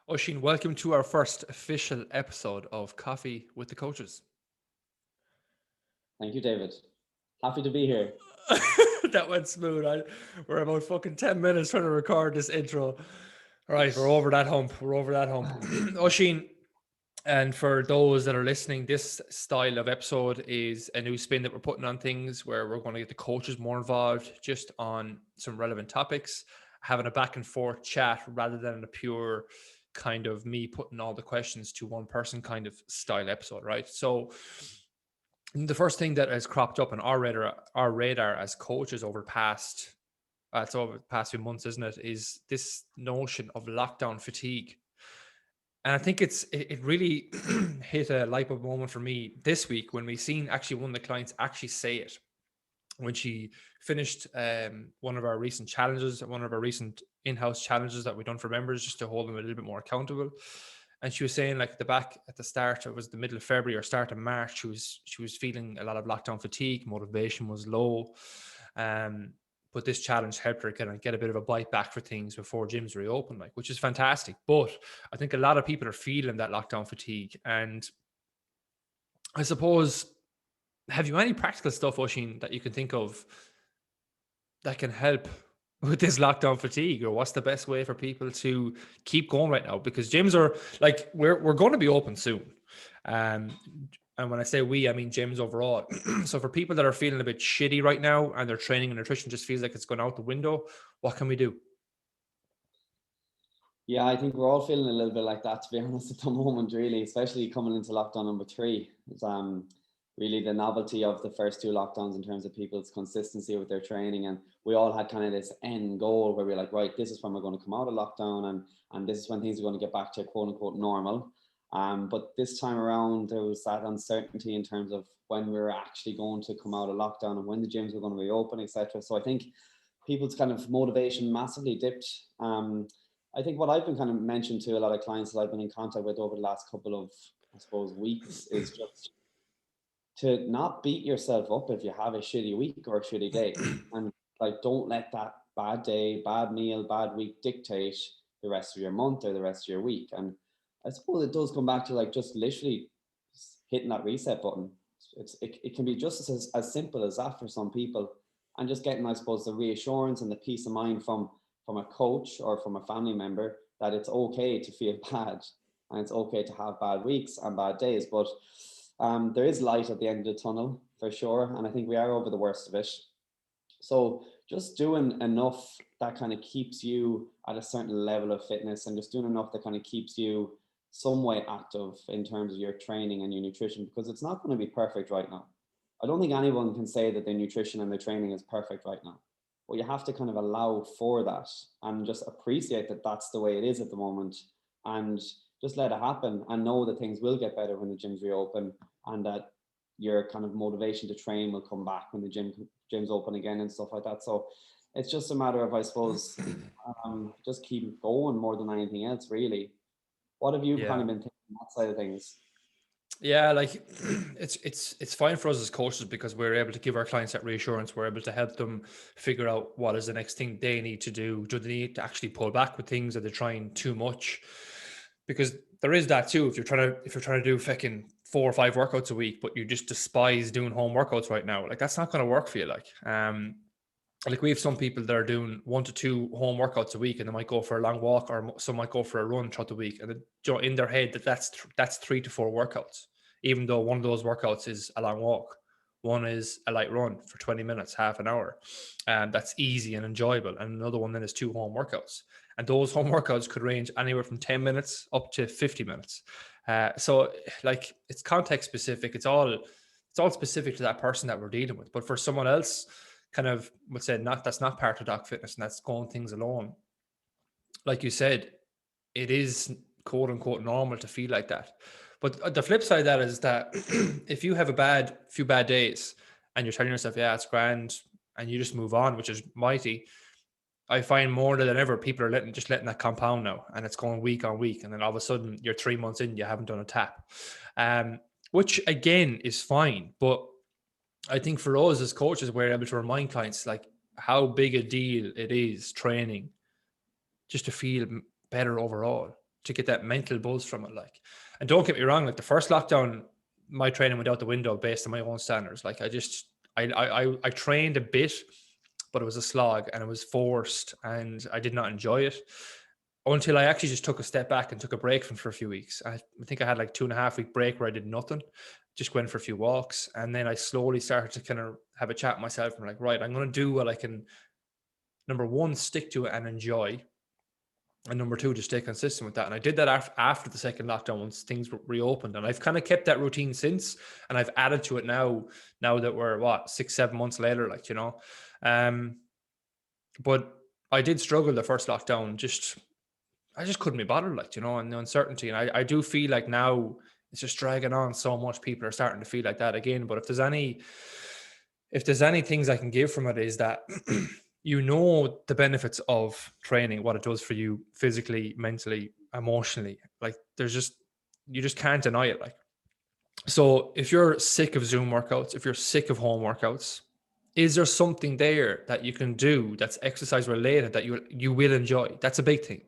Oisin, welcome to our first official episode of Coffee with the Coaches. Thank you, David. Happy to be here. That went smooth. We're about fucking 10 minutes trying to record this intro. All right, we're over that hump. Oisin, and for those that are listening, this style of episode is a new spin that we're putting on things where we're going to get the coaches more involved just on some relevant topics, having a back and forth chat rather than a pure kind of me putting all the questions to one person kind of style episode, right? So the first thing that has cropped up on our radar as coaches over the past few months, isn't it, is this notion of lockdown fatigue. And I think it really hit a light bulb moment for me this week when we seen actually one of the clients actually say it when she finished one of our recent challenges, one of our recent in-house challenges that we've done for members, just to hold them a little bit more accountable. And she was saying, like, at the start, it was the middle of February or start of March, she was feeling a lot of lockdown fatigue, motivation was low. Um, but this challenge helped her kind of get a bit of a bite back for things before gyms reopen, like, which is fantastic. But I think a lot of people are feeling that lockdown fatigue. And I suppose, have you any practical stuff, Oisin, that you can think of that can help with this lockdown fatigue, or what's the best way for people to keep going right now? Because gyms are like, we're going to be open soon. Um, and when I say we, I mean gyms overall. So for people that are feeling a bit shitty right now and their training and nutrition just feels like it's gone out the window, what can we do? Yeah, I think we're all feeling a little bit like that, to be honest, at the moment, really, especially coming into lockdown number three. It's really the novelty of the first two lockdowns in terms of people's consistency with their training. And we all had kind of this end goal where we're like, right, this is when we're going to come out of lockdown, and this is when things are going to get back to quote unquote normal. But this time around, there was that uncertainty in terms of when we were actually going to come out of lockdown and when the gyms were going to reopen, etc. So I think people's kind of motivation massively dipped. I think what I've been kind of mentioned to a lot of clients that I've been in contact with over the last couple of, I suppose, weeks is just to not beat yourself up if you have a shitty week or a shitty day. And like, don't let that bad day, bad meal, bad week dictate the rest of your month or the rest of your week. And I suppose it does come back to like just literally hitting that reset button. It can be just as simple as that for some people, and just getting, I suppose, the reassurance and the peace of mind from a coach or from a family member that it's okay to feel bad and it's okay to have bad weeks and bad days. But there is light at the end of the tunnel for sure, and I think we are over the worst of it. So just doing enough that kind of keeps you at a certain level of fitness, and just doing enough that kind of keeps you some way active in terms of your training and your nutrition, because it's not going to be perfect right now. I don't think anyone can say that their nutrition and their training is perfect right now. But you have to kind of allow for that and just appreciate that that's the way it is at the moment, and just let it happen and know that things will get better when the gyms reopen, and that your kind of motivation to train will come back when the gyms open again and stuff like that. So it's just a matter of, I suppose, just keep going more than anything else, really. What have you kind Yeah. of been thinking on that side of things? Yeah, like it's fine for us as coaches because we're able to give our clients that reassurance. We're able to help them figure out what is the next thing they need to do. Do they need to actually pull back with things? Are they trying too much? Because there is that too. If you're trying to do fucking 4 or 5 workouts a week, but you just despise doing home workouts right now, like that's not going to work for you. Like we have some people that are doing 1 to 2 home workouts a week, and they might go for a long walk, or some might go for a run throughout the week, and in their head that's 3 to 4 workouts, even though one of those workouts is a long walk, one is a light run for 20 minutes, half an hour, and that's easy and enjoyable, and another one then is 2 home workouts, and those home workouts could range anywhere from 10 minutes up to 50 minutes. So like it's context specific. It's all specific to that person that we're dealing with. But for someone else, kind of would say not that's not part of doc fitness and that's going things alone. Like you said, it is quote unquote normal to feel like that. But the flip side of that is that if you have a few bad days and you're telling yourself, yeah, it's grand, and you just move on, which is mighty, I find more than ever people are letting that compound now, and it's going week on week, and then all of a sudden you're 3 months in, you haven't done a tap, which again is fine. But I think for us as coaches, we're able to remind clients like how big a deal it is training just to feel better overall. to get that mental buzz from it. Like, and don't get me wrong, like the first lockdown, my training went out the window based on my own standards. Like I trained a bit, but it was a slog and it was forced and I did not enjoy it until I actually just took a step back and took a break from for a few weeks. I think I had like 2.5 week break where I did nothing, just went for a few walks. And then I slowly started to kind of have a chat with myself. I'm like, right, I'm going to do what I can, number one, stick to it and enjoy. And number two, just stay consistent with that. And I did that after the second lockdown once things reopened. And I've kind of kept that routine since, and I've added to it now that we're 6-7 months later, like, you know. But I did struggle the first lockdown. I just couldn't be bothered, like, you know, and the uncertainty. And I do feel like now it's just dragging on so much. People are starting to feel like that again. But if there's any things I can give from it, is that you know the benefits of training, what it does for you physically, mentally, emotionally. Like you just can't deny it. Like, so if you're sick of Zoom workouts, if you're sick of home workouts, is there something there that you can do that's exercise related that you will enjoy? That's a big thing.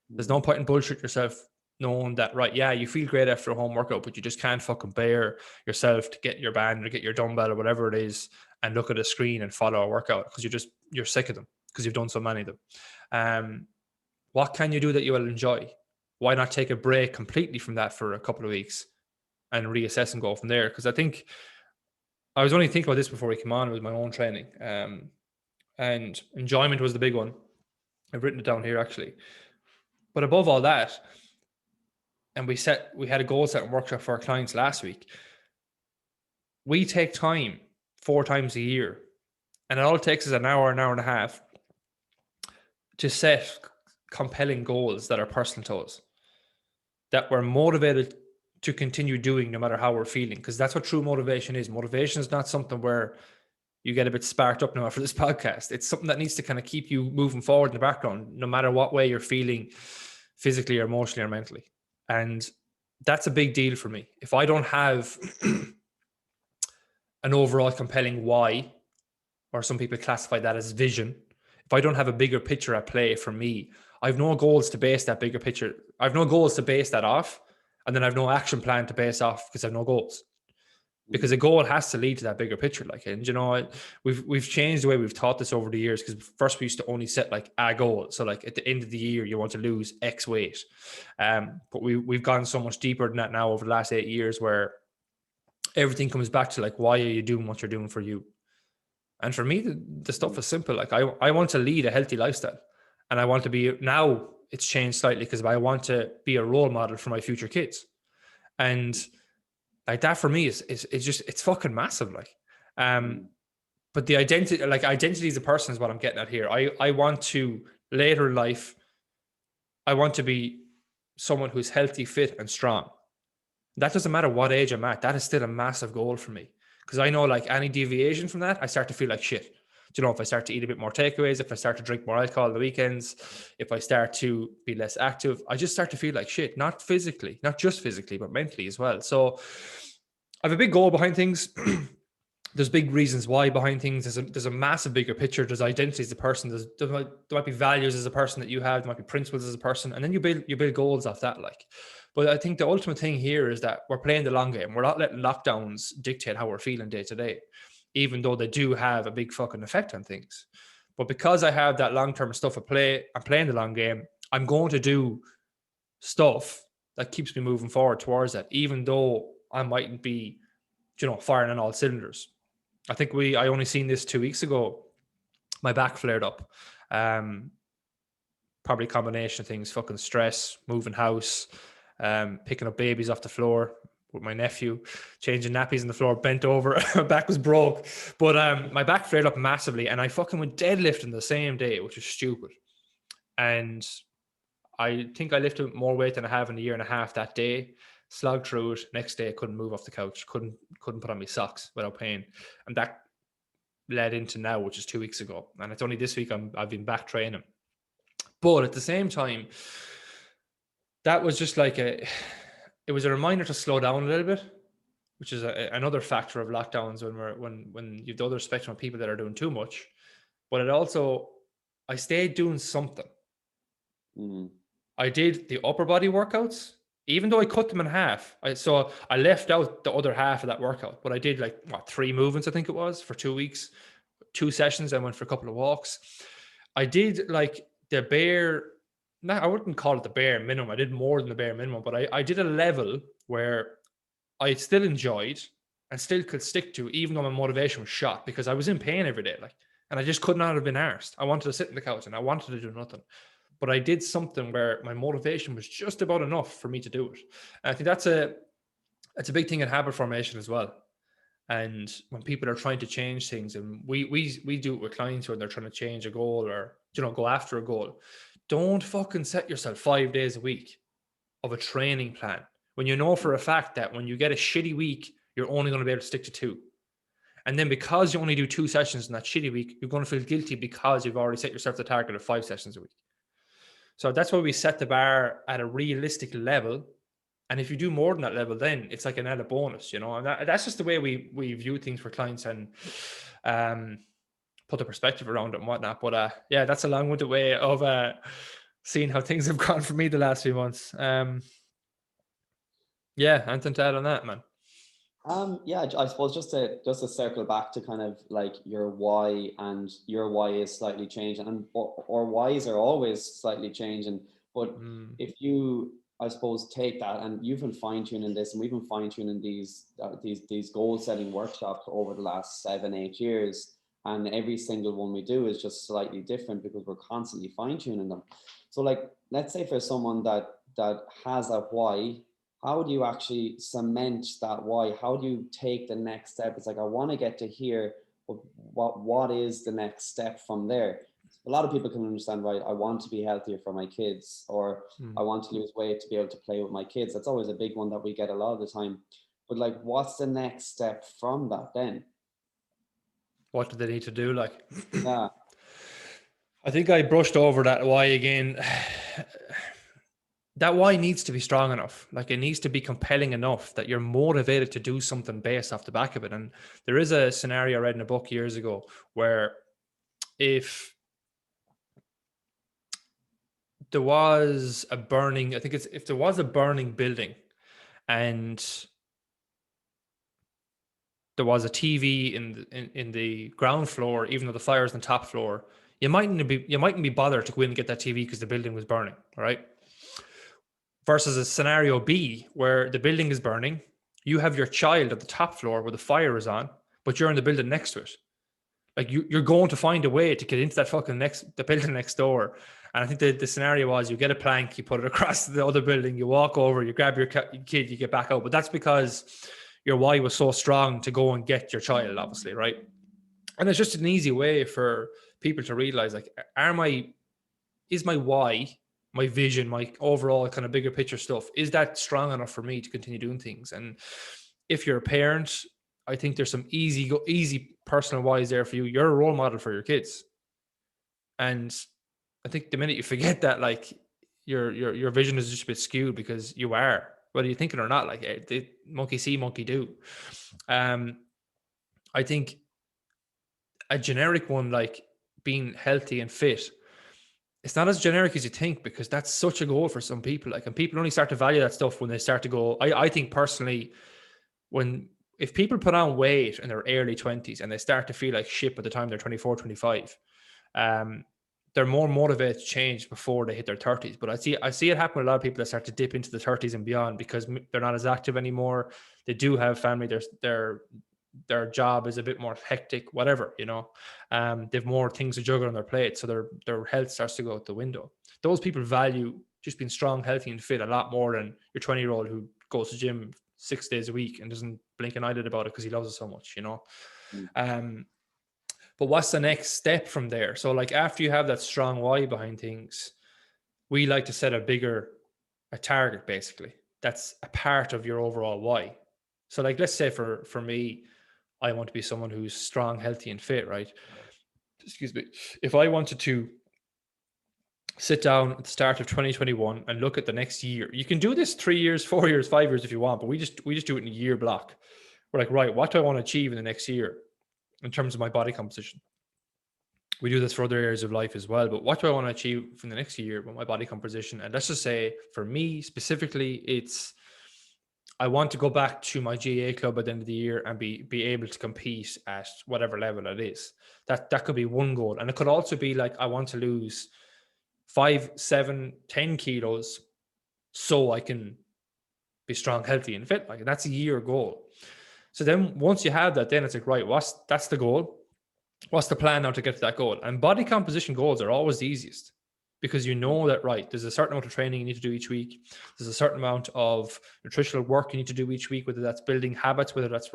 There's no point in bullshit yourself knowing that, right, yeah, you feel great after a home workout, but you just can't fucking bear yourself to get your band or get your dumbbell or whatever it is and look at a screen and follow a workout because you're sick of them because you've done so many of them. What can you do that you will enjoy? Why not take a break completely from that for a couple of weeks and reassess and go from there? Because I think I was only thinking about this before we came on with my own training. And enjoyment was the big one. I've written it down here actually. But above all that, and we had a goal setting workshop for our clients last week. We take time 4 times a year, and it all takes us an hour and a half to set compelling goals that are personal to us, that we're motivated to continue doing no matter how we're feeling. Because that's what true motivation is. Motivation is not something where you get a bit sparked up now after this podcast. It's something that needs to kind of keep you moving forward in the background, no matter what way you're feeling physically or emotionally or mentally. And that's a big deal for me. If I don't have an overall compelling why, or some people classify that as vision, if I don't have a bigger picture at play for me, I've no goals to base that bigger picture. I've no goals to base that off. And then I've no action plan to base off because I've no goals. Because a goal has to lead to that bigger picture. Like, and you know, we've changed the way we've taught this over the years, because first we used to only set like a goal. So like at the end of the year, you want to lose X weight. But we've gone so much deeper than that now over the last 8 years, where everything comes back to like, why are you doing what you're doing for you? And for me, the stuff is simple. Like I want to lead a healthy lifestyle, and I want to be, now it's changed slightly because I want to be a role model for my future kids. And like that for me is just, it's fucking massive. Like, but the identity as a person is what I'm getting at here. I want to, later in life, I want to be someone who's healthy, fit and strong. That doesn't matter what age I'm at. That is still a massive goal for me. Because I know like any deviation from that, I start to feel like shit. Do you know, if I start to eat a bit more takeaways, if I start to drink more alcohol on the weekends, if I start to be less active, I just start to feel like shit. Not physically, not just physically, but mentally as well. So I have a big goal behind things. There's big reasons why behind things. There's a massive bigger picture. There's identity as a person. There might be values as a person that you have. There might be principles as a person, and then you build goals off that. Like, but I think the ultimate thing here is that we're playing the long game. We're not letting lockdowns dictate how we're feeling day to day, even though they do have a big fucking effect on things. But because I have that long-term stuff at play, I'm playing the long game. I'm going to do stuff that keeps me moving forward towards that, even though I mightn't be, you know, firing on all cylinders. I think I only seen this 2 weeks ago. My back flared up. Probably a combination of things, fucking stress, moving house, picking up babies off the floor with my nephew, changing nappies on the floor, bent over, my back was broke. But my back flared up massively, and I fucking went deadlifting the same day, which is stupid. And I think I lifted more weight than I have in a year and a half that day. Slogged through it. Next day, I couldn't move off the couch. Couldn't put on my socks without pain. And that led into now, which is 2 weeks ago. And it's only this week I've been back training. But at the same time, that was just like it was a reminder to slow down a little bit, which is another factor of lockdowns when you've the other spectrum of people that are doing too much. But it also, I stayed doing something. I did the upper body workouts, even though I cut them in half. So I left out the other half of that workout, but I did like 3 movements, I think it was, for 2 weeks, 2 sessions. I went for a couple of walks. I did like the bare, I wouldn't call it the bare minimum. I did more than the bare minimum, but I did a level where I still enjoyed and still could stick to, even though my motivation was shot, because I was in pain every day. Like, and I just could not have been arsed. I wanted to sit in the couch and I wanted to do nothing. But I did something where my motivation was just about enough for me to do it. And I think that's a big thing in habit formation as well. And when people are trying to change things, and we do it with clients when they're trying to change a goal or go after a goal, don't fucking set yourself 5 days a week of a training plan when you know for a fact that when you get a shitty week, you're only going to be able to stick to 2. And then because you only do 2 sessions in that shitty week, you're going to feel guilty because you've already set yourself the target of 5 sessions a week. So that's why we set the bar at a realistic level. And if you do more than that level, then it's like an added bonus, and that's just the way we view things for clients and put the perspective around it and whatnot. But yeah, that's a long-winded way of seeing how things have gone for me the last few months. Yeah, anything to add on that, man? Yeah, I suppose just to circle back to kind of like your why, and your why is slightly changing, and or whys are always slightly changing. But if you, I suppose, take that, and you've been fine tuning this, and we've been fine tuning these goal setting workshops over the last 7-8 years, and every single one we do is just slightly different because we're constantly fine tuning them. So, like, let's say for someone that has a why, how do you actually cement that why? How do you take the next step? It's like, I want to get to here, but what is the next step from there? A lot of people can understand, right? I want to be healthier for my kids, or I want to lose weight to be able to play with my kids. That's always a big one that we get a lot of the time. But like, what's the next step from that then? What do they need to do? Like, Yeah. I think I brushed over that why again. That why needs to be strong enough. Like, it needs to be compelling enough that you're motivated to do something based off the back of it. And there is a scenario I read in a book years ago where if there was a burning, I think it's if there was a burning building and there was a TV in the ground floor, even though the fire's on the top floor, you mightn't be bothered to go in and get that TV because the building was burning, right? Versus a scenario B where the building is burning, you have your child at the top floor where the fire is on, but you're in the building next to it. Like, you're going to find a way to get into that fucking the building next door. And I think the scenario was you get a plank, you put it across the other building, you walk over, you grab your kid, you get back out. But that's because your why was so strong to go and get your child, obviously, right? And it's just an easy way for people to realize, like, is my why, my vision, my overall kind of bigger picture stuff, is that strong enough for me to continue doing things? And if you're a parent, I think there's some easy personal whys there for you. You're a role model for your kids. And I think the minute you forget that, like, your vision is just a bit skewed because you are, whether you're thinking or not, like, they monkey see, monkey do. I think a generic one, like being healthy and fit, it's not as generic as you think, because that's such a goal for some people. Like, and people only start to value that stuff when they start to go, I think personally, if people put on weight in their early 20s and they start to feel like shit by the time they're 24, 25, they're more motivated to change before they hit their 30s. But I see it happen with a lot of people that start to dip into the 30s and beyond because they're not as active anymore. They do have family. Their job is a bit more hectic, whatever, they've more things to juggle on their plate. So their health starts to go out the window. Those people value just being strong, healthy, and fit a lot more than your 20-year-old who goes to gym 6 days a week and doesn't blink an eyelid about it because he loves it so much, But what's the next step from there? So, like, after you have that strong why behind things, we like to set a target, basically. That's a part of your overall why. So, like, let's say for me, I want to be someone who's strong, healthy, and fit, right? Excuse me. If I wanted to sit down at the start of 2021 and look at the next year, you can do this 3 years, 4 years, 5 years if you want, but we just do it in a year block. We're like, right, what do I want to achieve in the next year in terms of my body composition? we do this for other areas of life as well. But what do I want to achieve from the next year with my body composition? And let's just say for me specifically, it's I want to go back to my GA club at the end of the year and be able to compete at whatever level it is. That could be one goal. And it could also be like I want to lose 5, 7, 10 kilos so I can be strong, healthy, and fit. Like that's a year goal. So then once you have that, then it's like, right, that's the goal. What's the plan now to get to that goal? And body composition goals are always the easiest because you know that, right, there's a certain amount of training you need to do each week. There's a certain amount of nutritional work you need to do each week, whether that's building habits, whether that's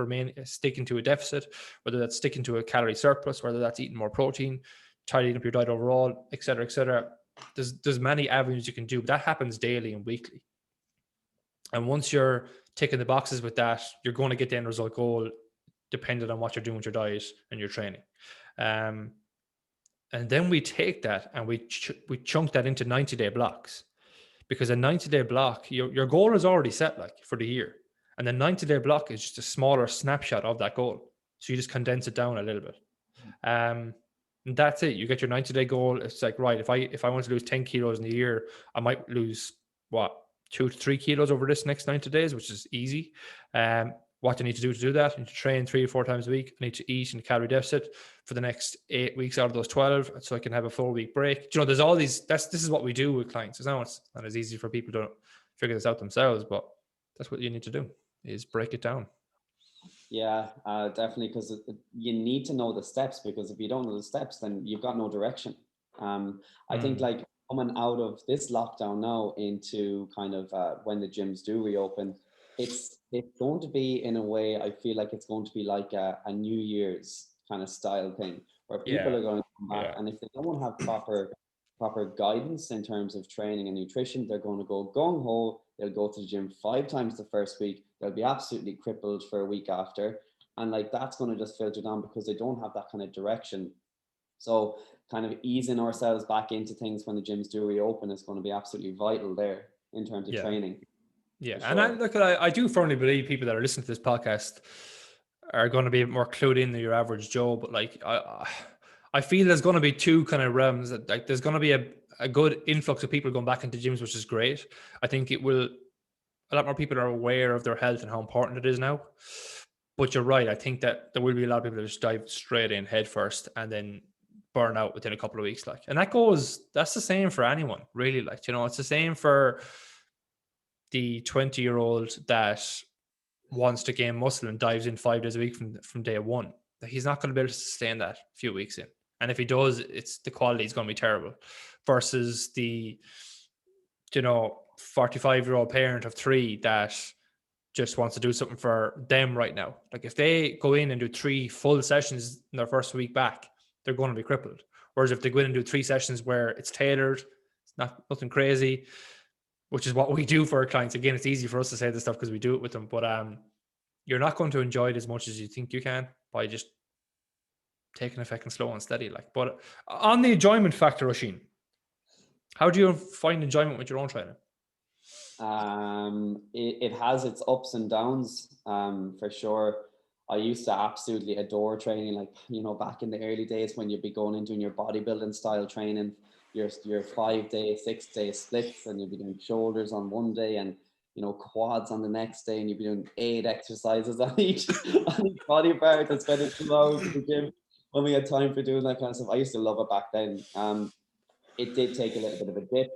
sticking to a deficit, whether that's sticking to a calorie surplus, whether that's eating more protein, tidying up your diet overall, et cetera, et cetera. There's many avenues you can do, but that happens daily and weekly. And once you're ticking the boxes with that, you're going to get the end result goal depending on what you're doing with your diet and your training. And then we take that and we chunk that into 90-day blocks, because a 90-day block, your goal is already set like for the year. And the 90-day block is just a smaller snapshot of that goal. So you just condense it down a little bit. And that's it. You get your 90-day goal. It's like, right, if I want to lose 10 kilos in a year, I might lose 2 to 3 kilos over this next 90 days, which is easy. What do I need to do that? I need to train 3 or 4 times a week. I need to eat in a calorie deficit for the next 8 weeks out of those 12, so I can have a 4-week break. You know, there's all these. This is what we do with clients. It's not as easy for people to figure this out themselves, but that's what you need to do: is break it down. Yeah, definitely, because you need to know the steps, because if you don't know the steps, then you've got no direction. I think like coming out of this lockdown now into kind of when the gyms do reopen, it's going to be, in a way, I feel like it's going to be like a New Year's kind of style thing, where people are going to come back, and if they don't have proper guidance in terms of training and nutrition, they're going to go gung ho. They'll go to the gym 5 times the first week. They'll be absolutely crippled for a week after, and like that's going to just filter down because they don't have that kind of direction. So kind of easing ourselves back into things when the gyms do reopen is going to be absolutely vital there in terms of training. Yeah, sure. And I do firmly believe people that are listening to this podcast are going to be more clued in than your average Joe. But like, I feel there's going to be two kind of realms. That, like, there's going to be a good influx of people going back into gyms, which is great. I think it will. A lot more people are aware of their health and how important it is now. But you're right. I think that there will be a lot of people that just dive straight in head first and then burn out within a couple of weeks. Like, and that's the same for anyone, really. Like, you know, it's the same for the 20-year-old that wants to gain muscle and dives in 5 days a week from day one. He's not going to be able to sustain that a few weeks in. And if he does, the quality is going to be terrible. Versus the, 45-year-old parent of 3 that just wants to do something for them right now. Like if they go in and do 3 full sessions in their first week back, they're going to be crippled. Whereas if they go in and do 3 sessions where it's tailored, it's nothing crazy, which is what we do for our clients. Again, it's easy for us to say this stuff because we do it with them, but you're not going to enjoy it as much as you think you can by just taking it fucking slow and steady. Like, but on the enjoyment factor, Oisin, how do you find enjoyment with your own training? It has its ups and downs, for sure. I used to absolutely adore training, like, back in the early days when you'd be going and doing your bodybuilding style training, your 5-day, 6-day splits, and you'd be doing shoulders on one day and quads on the next day, and you'd be doing 8 exercises on each body part and spending 2 hours in the gym when we had time for doing that kind of stuff. I used to love it back then. It did take a little bit of a dip,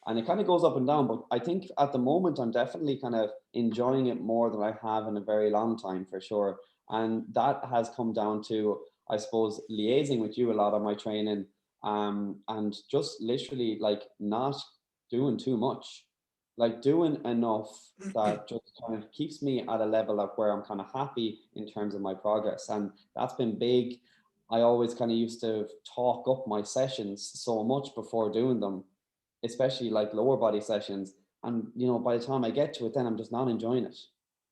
and it kind of goes up and down, but I think at the moment I'm definitely kind of enjoying it more than I have in a very long time, for sure. And that has come down to, I suppose, liaising with you a lot on my training, and just literally like not doing too much, like doing enough that just kind of keeps me at a level of where I'm kind of happy in terms of my progress. And that's been big. I always kind of used to talk up my sessions so much before doing them, especially like lower body sessions. And, by the time I get to it, then I'm just not enjoying it.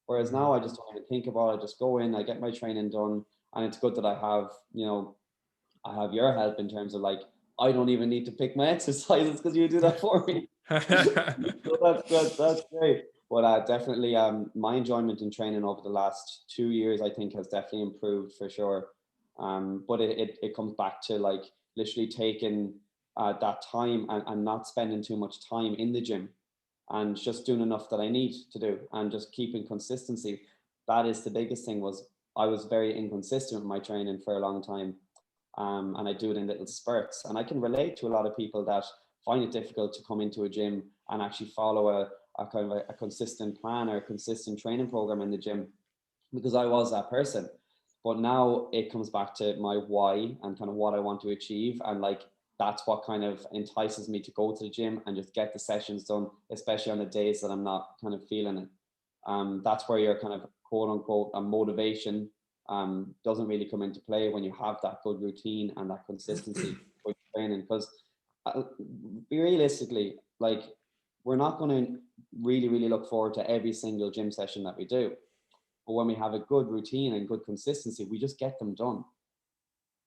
Whereas now I just don't even think about it. I just go in, I get my training done. And it's good that I have, I have your help in terms of like, I don't even need to pick my exercises because you do that for me. So that's good. That's great. But definitely my enjoyment in training over the last 2 years, I think, has definitely improved for sure. But it comes back to like literally taking that time and not spending too much time in the gym, and just doing enough that I need to do, and just keeping consistency. That is the biggest thing. Was I was very inconsistent with my training for a long time, and I do it in little spurts. And I can relate to a lot of people that find it difficult to come into a gym and actually follow a kind of a consistent plan or a consistent training program in the gym, because I was that person. But now it comes back to my why and kind of what I want to achieve. And like, that's what kind of entices me to go to the gym and just get the sessions done, especially on the days that I'm not kind of feeling it. That's where your kind of quote unquote motivation doesn't really come into play, when you have that good routine and that consistency with training. Because realistically, like, we're not going to really look forward to every single gym session that we do. But when we have a good routine and good consistency, we just get them done.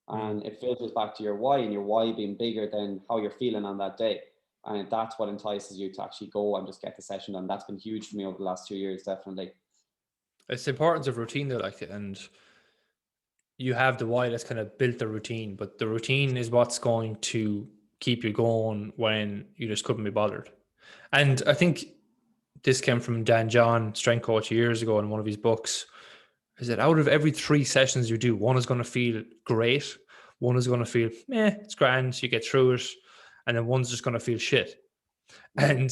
And it filters back to your why, and your why being bigger than how you're feeling on that day. And that's what entices you to actually go and just get the session done. That's been huge for me over the last 2 years, definitely. It's the importance of routine though, like, and you have the why that's kind of built the routine, but the routine is what's going to keep you going when you just couldn't be bothered. And I think this came from Dan John, strength coach, years ago in one of his books. Is that out of every 3 sessions you do, one is going to feel great, one is going to feel, it's grand, you get through it, and then one's just going to feel shit. And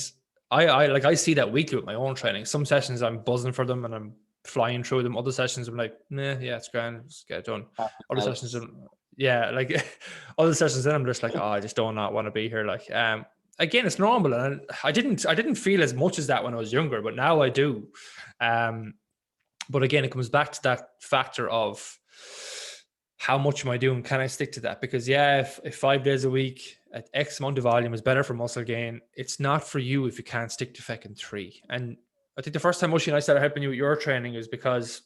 I see that weekly with my own training. Some sessions I'm buzzing for them and I'm flying through them. Other sessions I'm like, it's grand, just get it done. Other sessions, like other sessions then I'm just like, I just don't not want to be here. Like, again, it's normal, and I didn't feel as much as that when I was younger, but now I do. But again, it comes back to that factor of how much am I doing? Can I stick to that? Because if 5 days a week at X amount of volume is better for muscle gain, it's not for you if you can't stick to fucking 3. And I think the first time, Oisin, I started helping you with your training is because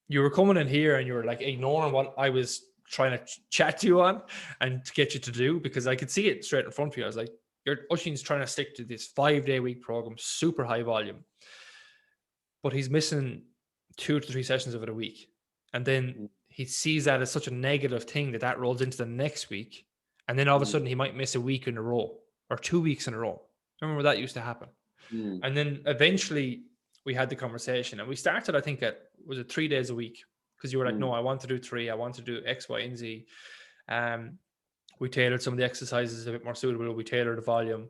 you were coming in here and you were like ignoring what I was trying to chat to you on and to get you to do, because I could see it straight in front of you. I was like, Oisin's trying to stick to this 5-day week program, super high volume, but he's missing 2 to 3 sessions of it a week. And then he sees that as such a negative thing that rolls into the next week. And then all of a sudden he might miss a week in a row or 2 weeks in a row. Remember that used to happen. And then eventually we had the conversation, and we started, I think, was it 3 days a week? Because you were like, no, I want to do 3. I want to do X, Y, and Z. We tailored some of the exercises a bit more suitable. We tailored the volume,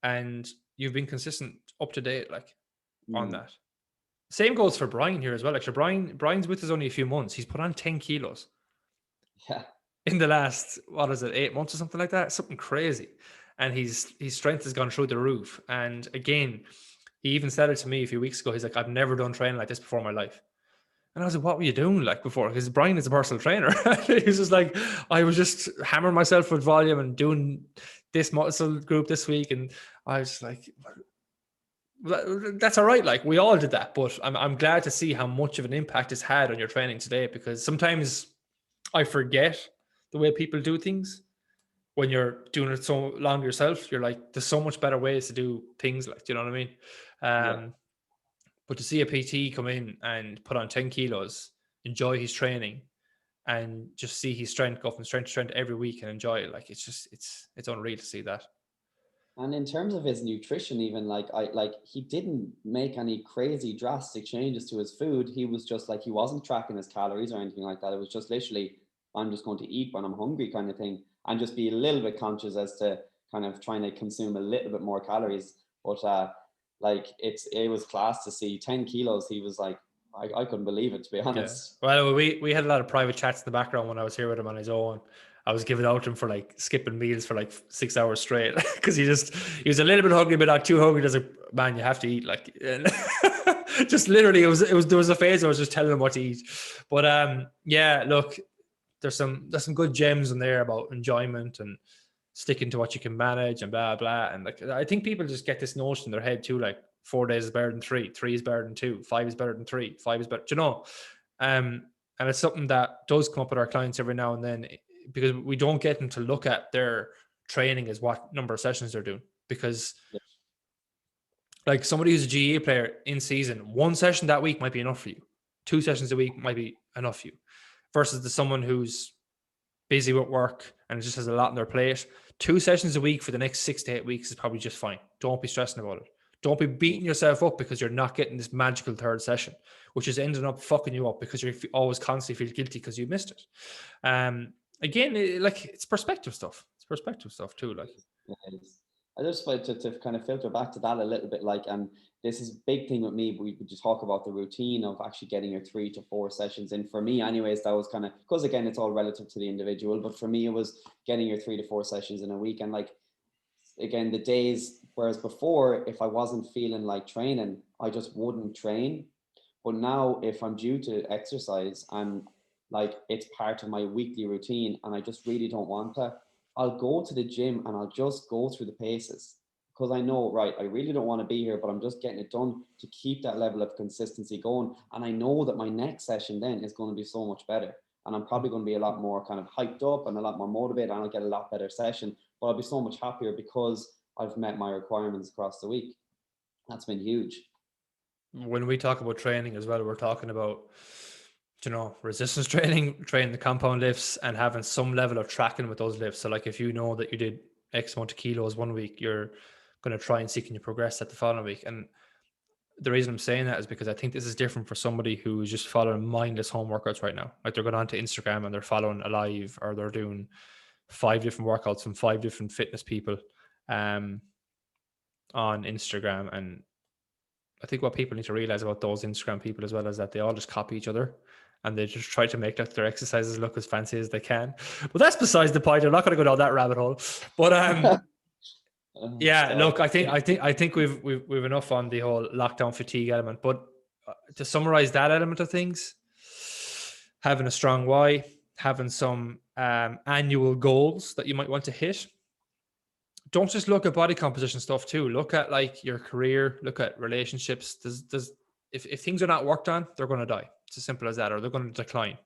and you've been consistent, up to date, like on that. Same goes for Brian here as well. Actually, Brian's with us only a few months. He's put on 10 kilos. Yeah. In the last, 8 months or something like that? Something crazy. And his strength has gone through the roof. And again, he even said it to me a few weeks ago. He's like, I've never done training like this before in my life. And I was like, what were you doing like before? Because Brian is a personal trainer. He's just like, I was just hammering myself with volume and doing this muscle group this week. And I was like, that's all right. Like, we all did that, but I'm glad to see how much of an impact it's had on your training today, because sometimes I forget the way people do things when you're doing it so long yourself. You're like, there's so much better ways to do things, like, do you know what I mean? But to see a PT come in and put on 10 kilos, enjoy his training, and just see his strength go from strength to strength every week and enjoy it, like, it's unreal to see that. And in terms of his nutrition, even he didn't make any crazy drastic changes to his food. He was just like, he wasn't tracking his calories or anything like that. It was just literally, I'm just going to eat when I'm hungry kind of thing, and just be a little bit conscious as to kind of trying to consume a little bit more calories. But it was class to see 10 kilos. He was like, I couldn't believe it, to be honest. Yeah. Well, we had a lot of private chats in the background when I was here with him on his own. I was giving out to him for like skipping meals for like 6 hours straight, because he was a little bit hungry, but not too hungry. Just like, man, you have to eat, like, and just literally there was a phase I was just telling him what to eat. But look, there's some good gems in there about enjoyment and sticking to what you can manage and blah blah. And like, I think people just get this notion in their head too, like 4 days is better than 3, 3 is better than 2, 5 is better than 3, 5 is better, you know. And it's something that does come up with our clients every now and then, because we don't get them to look at their training as what number of sessions they're doing. Because like, somebody who's a GA player in season, 1 session that week might be enough for you. 2 sessions a week might be enough for you, versus someone who's busy with work and just has a lot on their plate, 2 sessions a week for the next 6 to 8 weeks is probably just fine. Don't be stressing about it. Don't be beating yourself up because you're not getting this magical third session, which is ending up fucking you up because you always constantly feel guilty because you missed it. Again, it's perspective stuff. It's perspective stuff too. Like, I just like to kind of filter back to that a little bit. Like, and this is a big thing with me. We just talk about the routine of actually getting your 3 to 4 sessions in. For me, anyways, that was kind of, because again, it's all relative to the individual. But for me, it was getting your 3 to 4 sessions in a week. And like, again, the days, whereas before, if I wasn't feeling like training, I just wouldn't train. But now, if I'm due to exercise and like it's part of my weekly routine and I just really don't want to, I'll go to the gym and I'll just go through the paces because I know, right, I really don't want to be here, but I'm just getting it done to keep that level of consistency going. And I know that my next session then is going to be so much better. And I'm probably going to be a lot more kind of hyped up and a lot more motivated, and I'll get a lot better session, but I'll be so much happier because I've met my requirements across the week. That's been huge. When we talk about training as well, we're talking about, resistance training, training the compound lifts and having some level of tracking with those lifts. So like if you know that you did X amount of kilos one week, you're going to try and see can you progress that the following week. And the reason I'm saying that is because I think this is different for somebody who is just following mindless home workouts right now. Like they're going onto Instagram and they're following Alive, or they're doing 5 different workouts from 5 different fitness people on Instagram. And I think what people need to realize about those Instagram people as well is that they all just copy each other and they just try to make their exercises look as fancy as they can. But that's besides the point. I'm not going to go down that rabbit hole. But yeah, look, I think we've enough on the whole lockdown fatigue element. But to summarize that element of things, having a strong why, having some annual goals that you might want to hit. Don't just look at body composition stuff too. Look at like your career, look at relationships. If things are not worked on, they're going to die. It's as simple as that, or they're going to decline.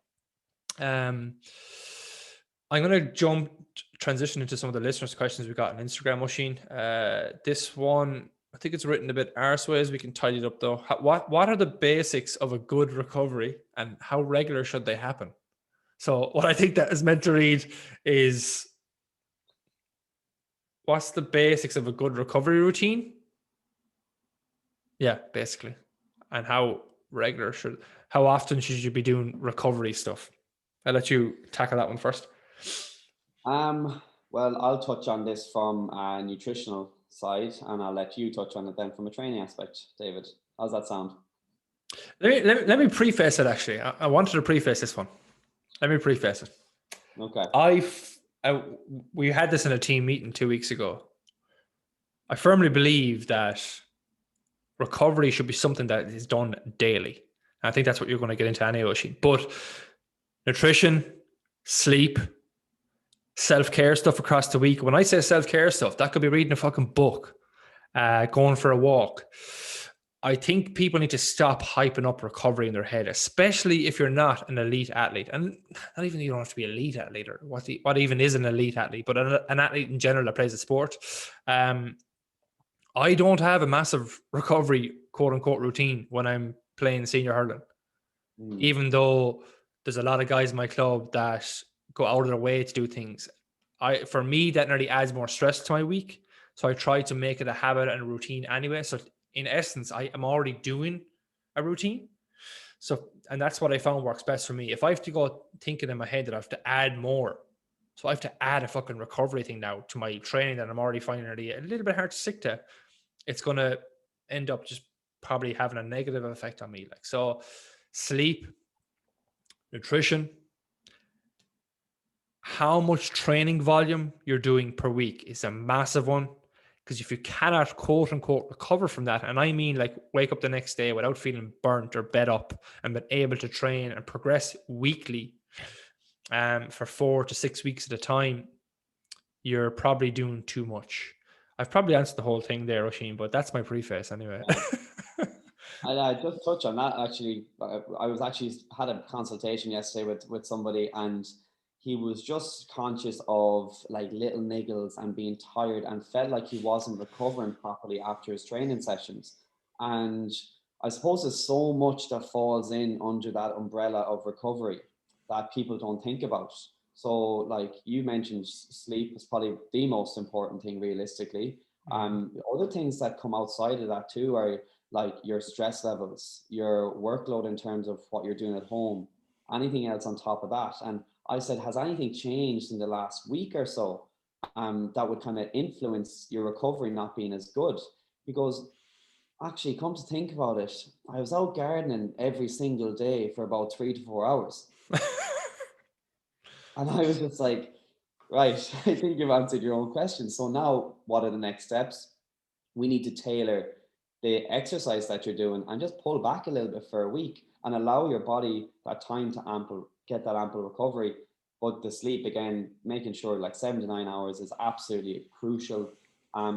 I'm going to transition into some of the listeners' questions we got on Instagram, Oisin. This one, I think it's written a bit arseways. We can tidy it up though. What are the basics of a good recovery and how regular should they happen? So what I think that is meant to read is, what's the basics of a good recovery routine? Yeah, basically. And how often should you be doing recovery stuff? I'll let you tackle that one first. Well, I'll touch on this from a nutritional side and I'll let you touch on it then from a training aspect, David. How's that sound? Let me preface it actually. I wanted to preface this one. Let me preface it. Okay. We had this in a team meeting 2 weeks ago. I firmly believe that recovery should be something that is done daily. I think that's what you're going to get into anyway, Oisin. But nutrition, sleep, self-care stuff across the week. When I say self-care stuff, that could be reading a fucking book, going for a walk. I think people need to stop hyping up recovery in their head, especially if you're not an elite athlete. And not even, you don't have to be an elite athlete, or what even is an elite athlete, but an athlete in general that plays a sport. I don't have a massive recovery, quote unquote, routine when I'm playing senior hurling. Even though there's a lot of guys in my club that go out of their way to do things. For me, that nearly adds more stress to my week. So I try to make it a habit and a routine anyway. So in essence, I am already doing a routine. So, and that's what I found works best for me. If I have to go thinking in my head that I have to add more, so I have to add a fucking recovery thing now to my training that I'm already finding a little bit hard to stick to, it's going to end up just probably having a negative effect on me. Like, so sleep, nutrition, how much training volume you're doing per week is a massive one. Because if you cannot, quote unquote, recover from that, and I mean like wake up the next day without feeling burnt or bed up and been able to train and progress weekly for 4 to 6 weeks at a time, you're probably doing too much. I've probably answered the whole thing there, Oisin, but that's my preface anyway. Yeah. I just touch on that actually. I was actually had a consultation yesterday with somebody, and he was just conscious of like little niggles and being tired and felt like he wasn't recovering properly after his training sessions. And I suppose there's so much that falls in under that umbrella of recovery that people don't think about. So like you mentioned, sleep is probably the most important thing realistically. Other things that come outside of that too are like your stress levels, your workload in terms of what you're doing at home, anything else on top of that. And I said, has anything changed in the last week or so that would kind of influence your recovery not being as good? Because actually, come to think about it, I was out gardening every single day for about 3 to 4 hours. And I was just like, right, I think you've answered your own question. So now what are the next steps? We need to tailor the exercise that you're doing and just pull back a little bit for a week and allow your body that time to get that ample recovery. But the sleep, again, making sure like 7 to 9 hours is absolutely crucial.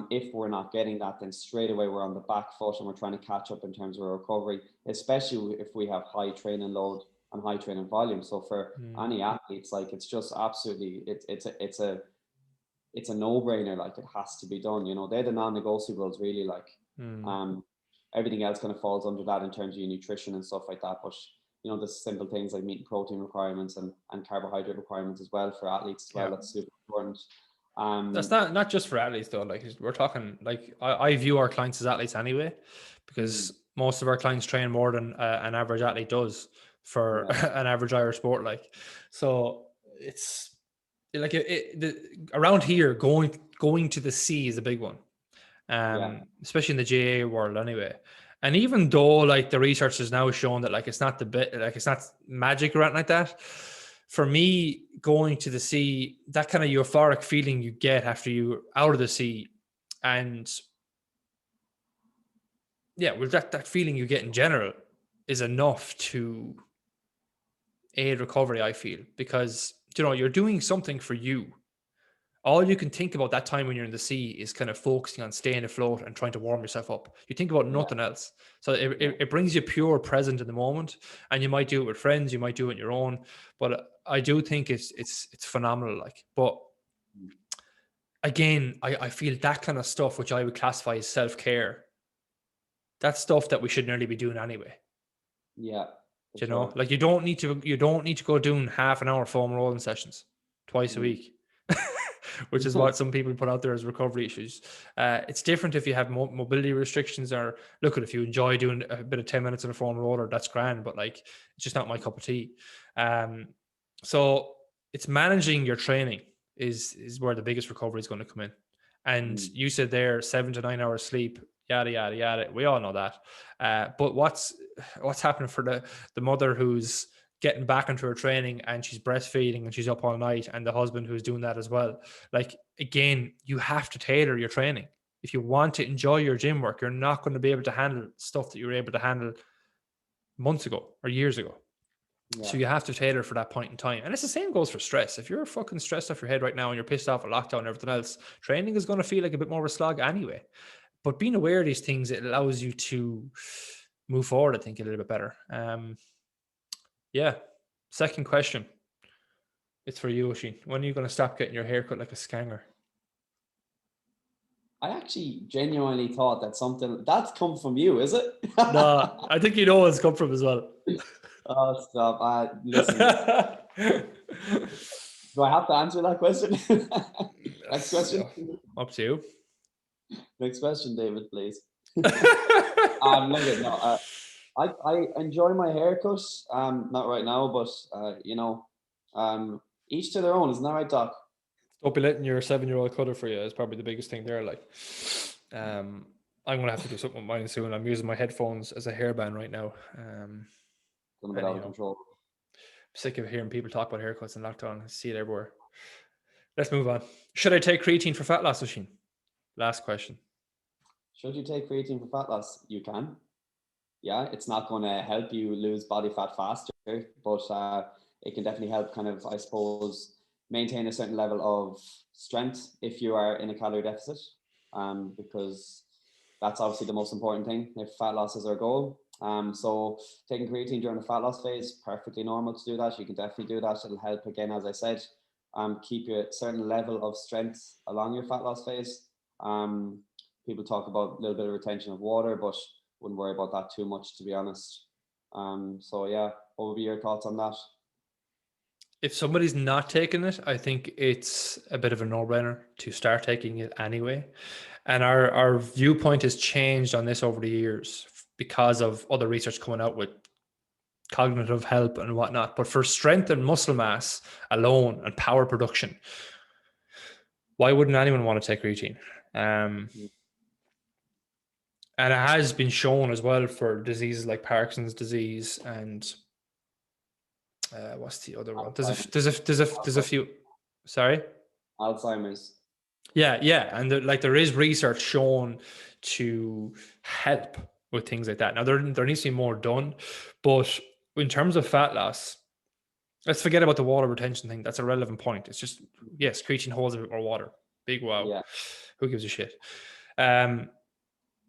If we're not getting that, then straight away we're on the back foot and we're trying to catch up in terms of recovery, especially if we have high training load and high training volume. So for any athletes, like it's just absolutely, it's a no-brainer. Like it has to be done. You know, they're the non-negotiables really. Like everything else kind of falls under that in terms of your nutrition and stuff like that. But you know, the simple things like meat and protein requirements and carbohydrate requirements as well for athletes as well. That's super important. That's not just for athletes though. Like we're talking, like I view our clients as athletes anyway, because most of our clients train more than an average athlete does for an average Irish sport. Like, so it's like around here, going to the sea is a big one, especially in the GA world anyway. And even though like the research has now shown that like it's not it's not magic or anything like that, for me, going to the sea, that kind of euphoric feeling you get after you're out of the sea, and well, that feeling you get in general is enough to aid recovery, I feel, because you know you're doing something for you. All you can think about that time when you're in the sea is kind of focusing on staying afloat and trying to warm yourself up. You think about nothing else. So it brings you pure present in the moment, and you might do it with friends, you might do it on your own, but I do think it's phenomenal. Like, but again, I feel that kind of stuff, which I would classify as self-care, that's stuff that we should nearly be doing anyway. Yeah. You know, like you don't need to go doing half an hour foam rolling sessions twice a week. Which is what some people put out there as recovery issues. It's different if you have mobility restrictions, or look at if you enjoy doing a bit of 10 minutes on a foam roller, that's grand, but like it's just not my cup of tea. So it's managing your training is where the biggest recovery is going to come in. And you said there 7 to 9 hours sleep, yada yada yada. We all know that. But what's happening for the mother who's getting back into her training and she's breastfeeding and she's up all night, and the husband who's doing that as well? Like, again, you have to tailor your training. If you want to enjoy your gym work, you're not going to be able to handle stuff that you were able to handle months ago or years ago. So you have to tailor for that point in time. And it's the same goes for stress. If you're fucking stressed off your head right now and you're pissed off at lockdown and everything else, training is going to feel like a bit more of a slog anyway. But being aware of these things, it allows you to move forward, I think, a little bit better. Second question. It's for you, Oisin. When are you going to stop getting your hair cut like a scanger? I actually genuinely thought that something that's come from you, is it? No, I think you know where it's come from as well. Oh, stop. Listen. Do I have to answer that question? Next question. Up to you. Next question, David, please. I enjoy my haircut. Not right now, but each to their own. Isn't that right, Doc? Don't be letting your 7-year-old cut it for you. Is probably the biggest thing there. Like, I'm gonna have to do something with mine soon. I'm using my headphones as a hairband right now. A bit out of control. Sick of hearing people talk about haircuts in lockdown. I see it everywhere. Let's move on. Should I take creatine for fat loss, Oisin? Last question. Should you take creatine for fat loss? You can. Yeah, it's not going to help you lose body fat faster, but it can definitely help kind of, I suppose, maintain a certain level of strength if you are in a calorie deficit, because that's obviously the most important thing if fat loss is our goal. So taking creatine during the fat loss phase, perfectly normal to do that. You can definitely do that. It'll help, again, as I said, keep you at a certain level of strength along your fat loss phase. People talk about a little bit of retention of water, but wouldn't worry about that too much, to be honest. So yeah, what would be your thoughts on that? if somebody's not taking it, I think it's a bit of a no-brainer to start taking it anyway. And our viewpoint has changed on this over the years because of other research coming out with cognitive help and whatnot. But for strength and muscle mass alone and power production, why wouldn't anyone want to take creatine? And it has been shown as well for diseases like Parkinson's disease and what's the other one? There's a few. Sorry. Alzheimer's. Yeah, and there is research shown to help with things like that. Now there needs to be more done, but in terms of fat loss, let's forget about the water retention thing. That's a relevant point. It's just, yes, creatine holds a bit more water. Big wow. Yeah. Who gives a shit?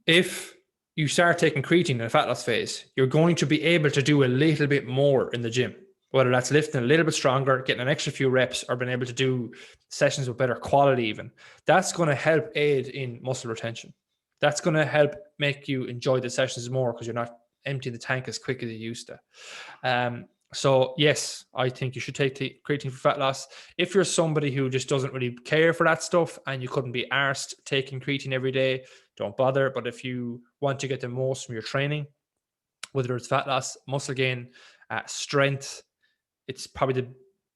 If you start taking creatine in a fat loss phase, you're going to be able to do a little bit more in the gym, whether that's lifting a little bit stronger, getting an extra few reps, or being able to do sessions with better quality even. That's going to help aid in muscle retention. That's going to help make you enjoy the sessions more because you're not emptying the tank as quick as you used to. So yes, I think you should take the creatine for fat loss. If you're somebody who just doesn't really care for that stuff and you couldn't be arsed taking creatine every day, don't bother. But if you want to get the most from your training, whether it's fat loss, muscle gain, strength, it's probably the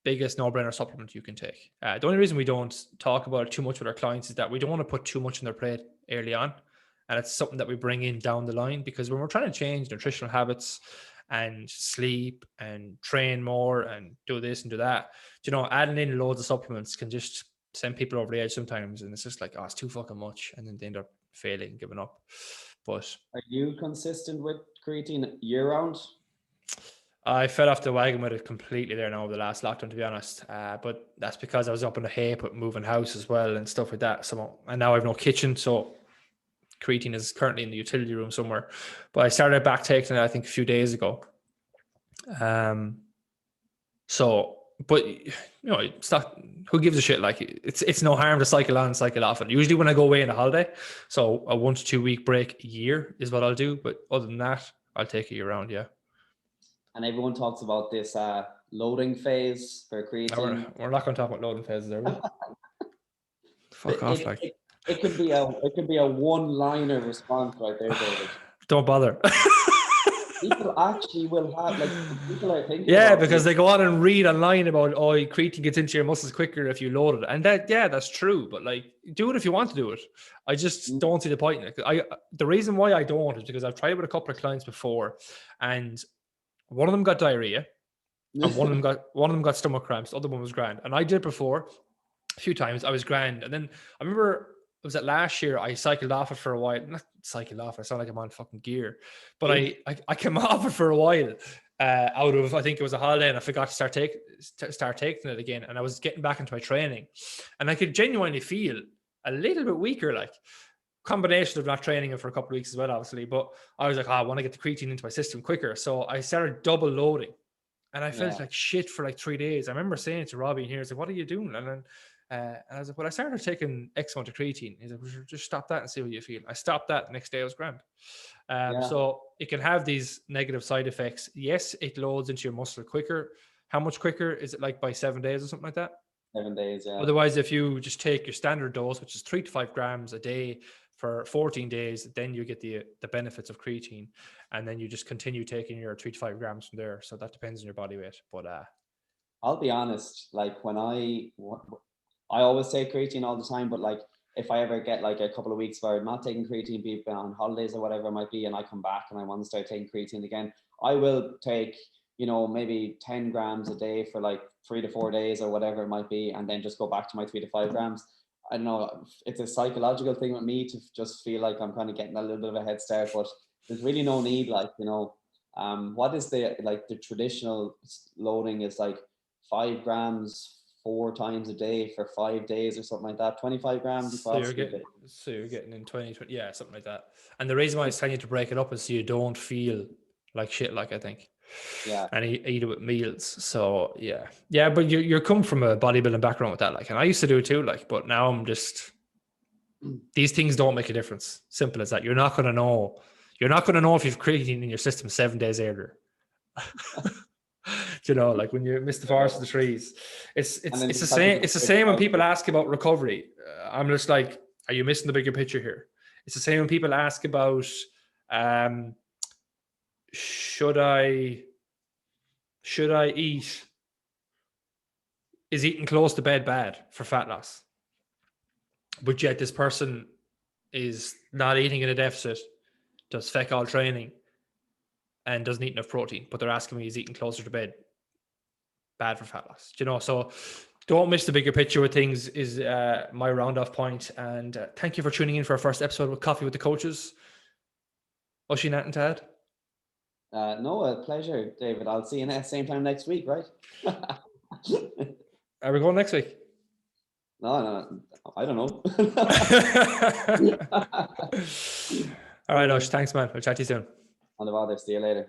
biggest no-brainer supplement you can take. The only reason we don't talk about it too much with our clients is that we don't want to put too much on their plate early on. And it's something that we bring in down the line, because when we're trying to change nutritional habits and sleep and train more and do this and do that, adding in loads of supplements can just send people over the edge sometimes. And it's just like, oh, it's too fucking much. And then they end up failing, giving up. But are you consistent with creatine year round? I fell off the wagon with it completely there now over the last lockdown, to be honest. But that's because I was up in the Hape with moving house as well and stuff like that. So, and now I have no kitchen, so creatine is currently in the utility room somewhere. But I started back taking it, I think, a few days ago. But it's not, who gives a shit? Like, it's no harm to cycle on, cycle off. And usually when I go away on a holiday, so a 1 to 2 week break a year is what I'll do. But other than that, I'll take it year round. Yeah. And everyone talks about this loading phase for creatine. No, we're not going to talk about loading phases, are we? Fuck off, like. It could be a one-liner response right there, David. Don't bother. People actually will have, like, people are thinking. Yeah, because they go on and read online about, creatine gets into your muscles quicker if you load it, and that's true. But like, do it if you want to do it. I just don't see the point in it. The reason why I don't is because I've tried it with a couple of clients before, and one of them got diarrhea, and one of them got stomach cramps. The other one was grand, and I did it before a few times. I was grand, and then I remember. It was that last year I cycled off it for a while. Not cycled off, I sound like I'm on fucking gear. But I came off it for a while out of, I think it was a holiday, and I forgot to start taking it again. And I was getting back into my training. And I could genuinely feel a little bit weaker, like combination of not training it for a couple of weeks as well, obviously. But I was like, I want to get the creatine into my system quicker. So I started double loading. And I felt like shit for like 3 days. I remember saying to Robbie in here, he's like, what are you doing? And then and I was like, well, I started taking X amount of creatine. He's like, well, just stop that and see what you feel. I stopped that. The next day I was grand. So it can have these negative side effects. Yes, it loads into your muscle quicker. How much quicker? Is it like by 7 days or something like that? 7 days, yeah. Otherwise, if you just take your standard dose, which is 3 to 5 grams a day for 14 days, then you get the benefits of creatine. And then you just continue taking your 3 to 5 grams from there. So that depends on your body weight. But I'll be honest, like when I always take creatine all the time, but like if I ever get like a couple of weeks where I'm not taking creatine, be it on holidays or whatever it might be, and I come back and I want to start taking creatine again, I will take, maybe 10 grams a day for like 3 to 4 days or whatever it might be, and then just go back to my 3 to 5 grams. I don't know, it's a psychological thing with me to just feel like I'm kind of getting a little bit of a head start, but there's really no need, like, what is the traditional loading is like 5 grams 4 times a day for 5 days or something like that. 25 grams. So you're getting in 20, yeah, something like that. And the reason why I telling you to break it up is so you don't feel like shit, like I think. Yeah. And eat it with meals. So yeah. But you're come from a bodybuilding background with that, like, and I used to do it too, like. But now I'm just, these things don't make a difference. Simple as that. You're not going to know. You're not going to know if you've creatine in your system 7 days earlier. You know, like when you miss the forest of the trees, it's And then the just same. have to It's the figure same when out- people ask about recovery. I'm just like, are you missing the bigger picture here? It's the same when people ask about, should I eat? Is eating close to bed bad for fat loss? But yet this person is not eating in a deficit, does feck all training, and doesn't eat enough protein. But they're asking me, is eating closer to bed bad for fat loss? You know, so don't miss the bigger picture with things is my round off point. And thank you for tuning in for our first episode with Coffee with the Coaches. Oisin, nothing to add? No, a pleasure, David. I'll see you same time next week, right? Are we going next week? No, I don't know. All right, Osh, thanks, man. I'll chat to you soon. On the bother. See you later.